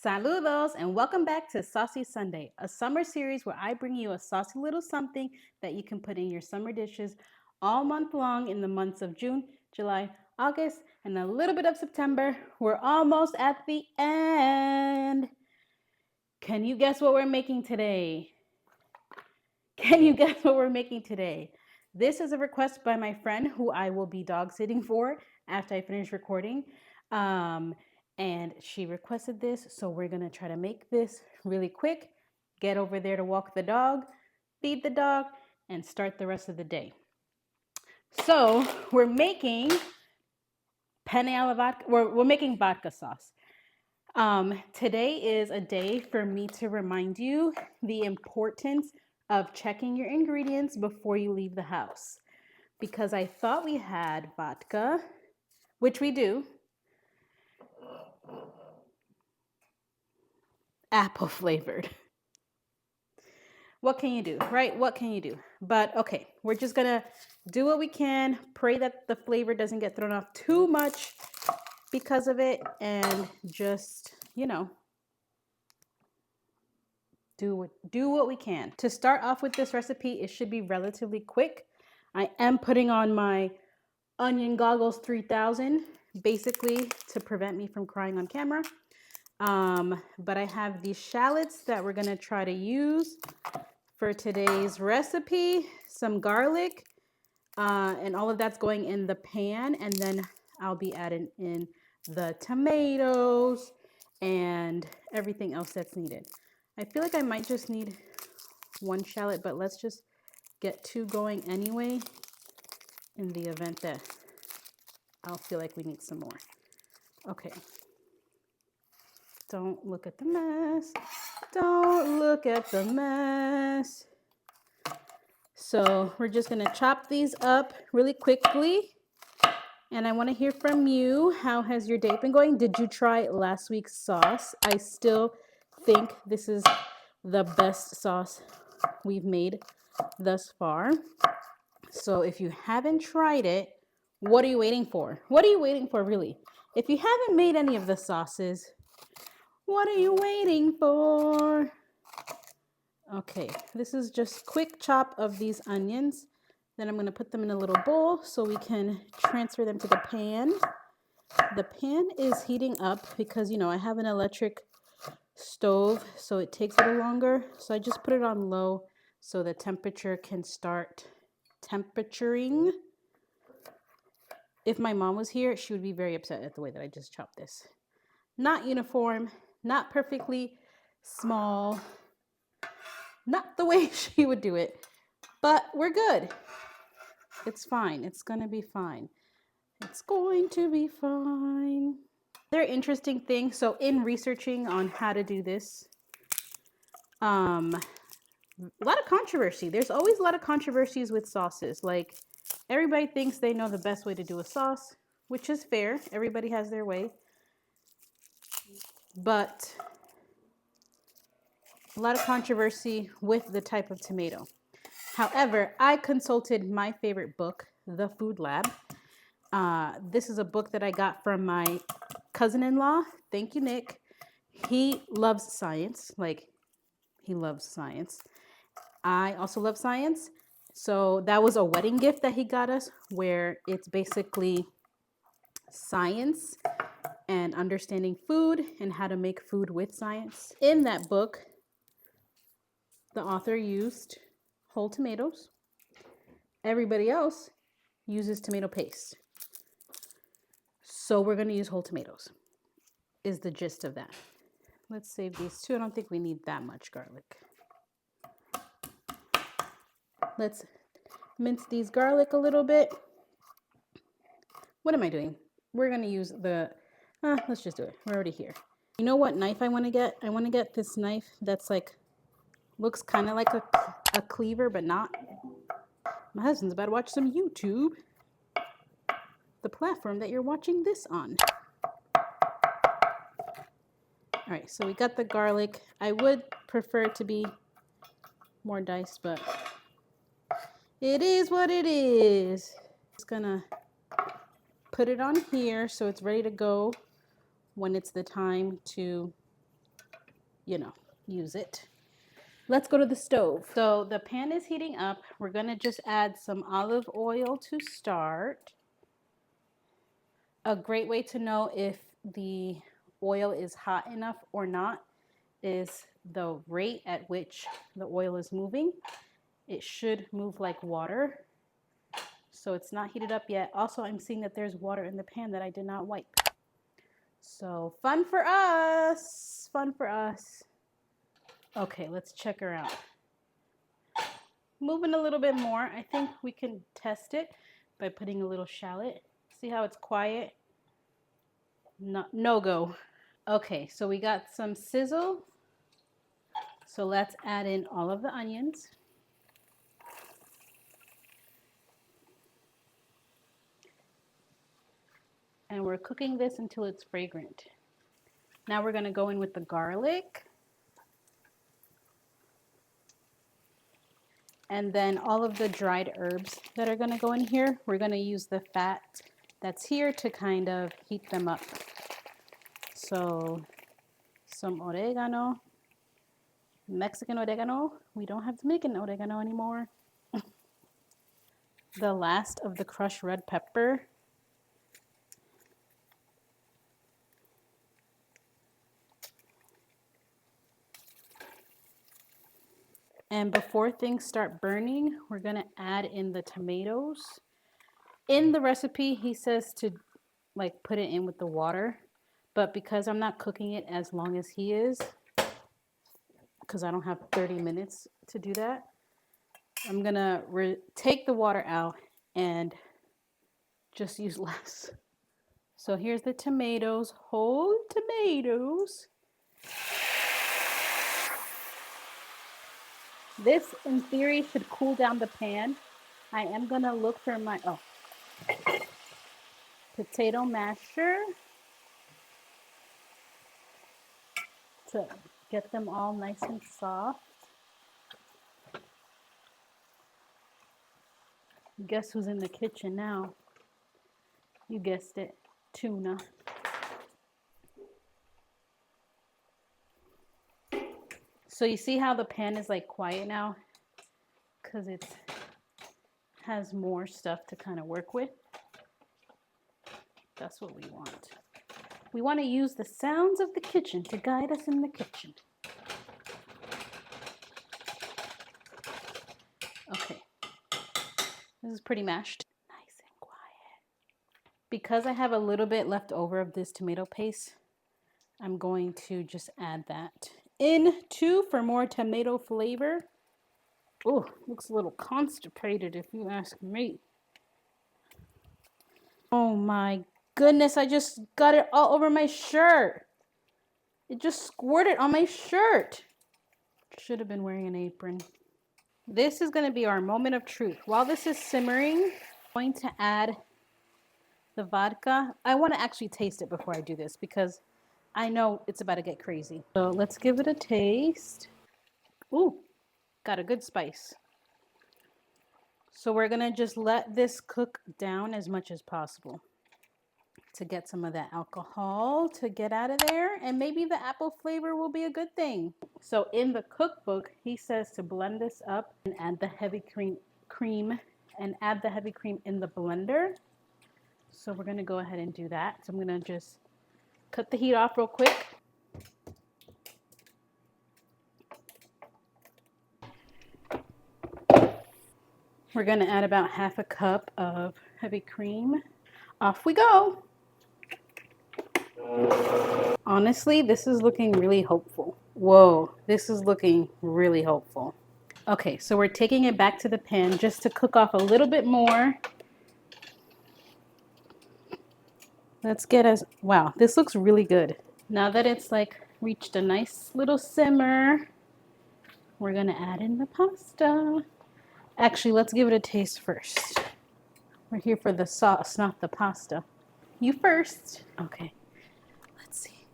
Saludos and welcome back to Saucy Sunday, a summer series where I bring you a saucy little something that you can put in your summer dishes all month long in the months of June, July, August, and a little bit of September. We're almost at the end. Can you guess what we're making today? This is a request by my friend who I will be dog sitting for after I finish recording. And she requested this, so we're gonna try to make this really quick, get over there to walk the dog, feed the dog, and start the rest of the day. So we're making penne alla vodka. We're making vodka sauce. Today is a day for me to remind you the importance of checking your ingredients before you leave the house. Because I thought we had vodka, which we do, apple flavored. What can you do, right? What can you do? But okay, we're just gonna do what we can, pray that the flavor doesn't get thrown off too much because of it, and just, do what we can. To start off with this recipe, it should be relatively quick. I am putting on my onion goggles 3000, basically to prevent me from crying on camera. But I have these shallots that we're gonna try to use for today's recipe, some garlic, and all of that's going in the pan, and then I'll be adding in the tomatoes and everything else that's needed. I feel like I might just need one shallot, but let's just get two going anyway in the event that I'll feel like we need some more. Okay. Don't look at the mess. Don't look at the mess. So we're just gonna chop these up really quickly. And I wanna hear from you. How has your day been going? Did you try last week's sauce? I still think this is the best sauce we've made thus far. So if you haven't tried it, what are you waiting for? What are you waiting for, really? If you haven't made any of the sauces, what are you waiting for? Okay, this is just quick chop of these onions. Then I'm gonna put them in a little bowl so we can transfer them to the pan. The pan is heating up because, I have an electric stove, so it takes a little longer. So I just put it on low so the temperature can start temperaturing. If my mom was here, she would be very upset at the way that I just chopped this. Not uniform, not perfectly small, not the way she would do it, but we're good. It's fine. It's gonna be fine. It's going to be fine. Another interesting thing, so in researching on how to do this, a lot of controversy. There's always a lot of controversies with sauces. Like, everybody thinks they know the best way to do a sauce, which is fair. Everybody has their way. But a lot of controversy with the type of tomato. However, I consulted my favorite book, The Food Lab. This is a book that I got from my cousin-in-law. Thank you, Nick. He loves science. He loves science. I also love science. So that was a wedding gift that he got us, where it's basically science and understanding food and how to make food with science. In that book, the author used whole tomatoes. Everybody else uses tomato paste. So we're going to use whole tomatoes, is the gist of that. Let's save these two. I don't think we need that much garlic. Let's mince these garlic a little bit. What am I doing? We're going to use let's just do it. We're already here. You know what knife I want to get? I want to get this knife that's looks kind of like a cleaver, but not. My husband's about to watch some YouTube. The platform that you're watching this on. All right, so we got the garlic. I would prefer it to be more diced, but it is what it is. Just gonna put it on here so it's ready to go when it's the time to you know, use it. Let's go to the stove. So the pan is heating up. We're gonna just add some olive oil to start. A great way to know if the oil is hot enough or not is the rate at which the oil is moving. It should move like water. So it's not heated up yet. Also, I'm seeing that there's water in the pan that I did not wipe. So fun for us, fun for us. Okay, let's check her out. Moving a little bit more. I think we can test it by putting a little shallot. See how it's quiet? No go. Okay, so we got some sizzle. So let's add in all of the onions. And we're cooking this until it's fragrant. Now we're gonna go in with the garlic. And then all of the dried herbs that are gonna go in here, we're gonna use the fat that's here to kind of heat them up. So some oregano, Mexican oregano. We don't have Dominican oregano anymore. The last of the crushed red pepper. And before things start burning, we're gonna add in the tomatoes. In the recipe, he says to like put it in with the water, but because I'm not cooking it as long as he is, because I don't have 30 minutes to do that, I'm gonna take the water out and just use less. So here's the tomatoes, whole tomatoes. This, in theory, should cool down the pan. I am gonna look for my, potato masher to get them all nice and soft. Guess who's in the kitchen now? You guessed it, tuna. So you see how the pan is like quiet now? Because it has more stuff to kind of work with. That's what we want. We want to use the sounds of the kitchen to guide us in the kitchen. Okay. This is pretty mashed. Nice and quiet. Because I have a little bit left over of this tomato paste, I'm going to just add that in too for more tomato flavor. Oh, looks a little constipated if you ask me. Oh my goodness, I just got it all over my shirt. It just squirted on my shirt. Should have been wearing an apron. This is going to be our moment of truth. While this is simmering, I'm going to add the vodka. I want to actually taste it before I do this because I know it's about to get crazy. So let's give it a taste. Ooh, got a good spice. So we're going to just let this cook down as much as possible to get some of that alcohol to get out of there, and maybe the apple flavor will be a good thing. So in the cookbook, he says to blend this up and add the heavy cream in the blender. So we're going to go ahead and do that. So I'm going to just cut the heat off real quick. We're going to add about half a cup of heavy cream. Off we go. Honestly, this is looking really hopeful. Whoa, this is looking really hopeful. Okay, so we're taking it back to the pan just to cook off a little bit more. Let's get us, wow, this looks really good. Now that it's like reached a nice little simmer, we're gonna add in the pasta. Actually, let's give it a taste first. We're here for the sauce, not the pasta. You first. Okay, let's see.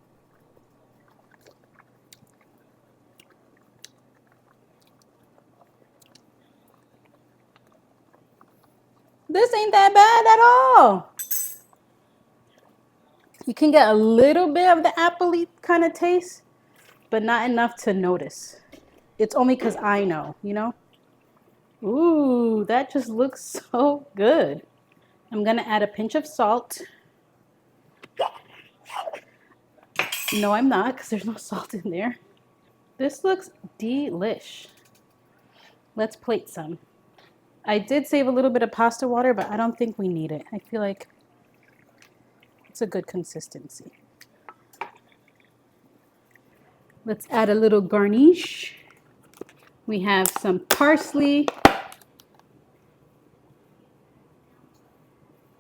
This ain't that bad at all. You can get a little bit of the appley kind of taste, but not enough to notice. It's only because I know, you know? Ooh, that just looks so good. I'm gonna add a pinch of salt. No, I'm not, because there's no salt in there. This looks delish. Let's plate some. I did save a little bit of pasta water, but I don't think we need it. I feel like it's a good consistency. Let's add a little garnish. We have some parsley.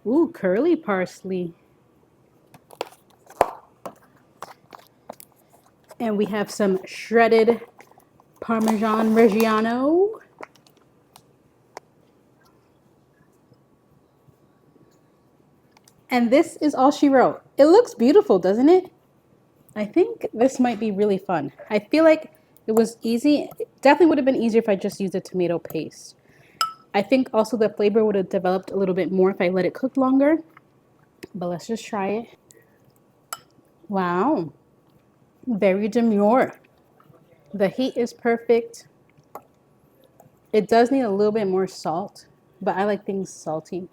Ooh, curly parsley. And we have some shredded Parmesan Reggiano. And this is all she wrote. It looks beautiful, doesn't it? I think this might be really fun. I feel like it was easy. It definitely would have been easier if I just used a tomato paste. I think also the flavor would have developed a little bit more if I let it cook longer. But let's just try it. Wow. Very demure. The heat is perfect. It does need a little bit more salt, but I like things salty.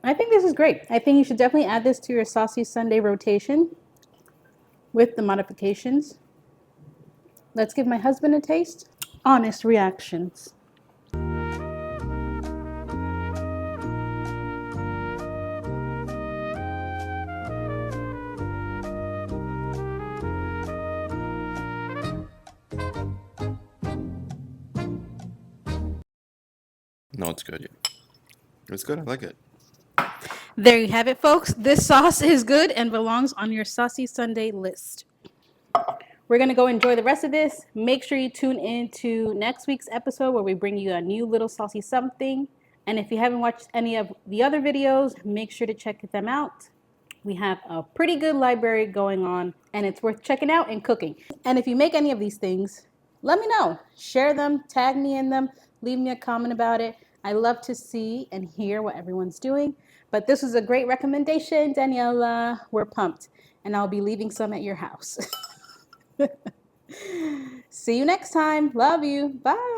I think this is great. I think you should definitely add this to your Saucy Sunday rotation with the modifications. Let's give my husband a taste. Honest reactions. No, it's good. Yeah. It's good. I like it. There you have it, folks. This sauce is good and belongs on your Saucy Sunday list. We're going to go enjoy the rest of this. Make sure you tune in to next week's episode where we bring you a new little saucy something. And if you haven't watched any of the other videos, make sure to check them out. We have a pretty good library going on, and it's worth checking out and cooking. And if you make any of these things, let me know. Share them, tag me in them, leave me a comment about it. I love to see and hear what everyone's doing. But this was a great recommendation, Daniela. We're pumped. And I'll be leaving some at your house. See you next time. Love you. Bye.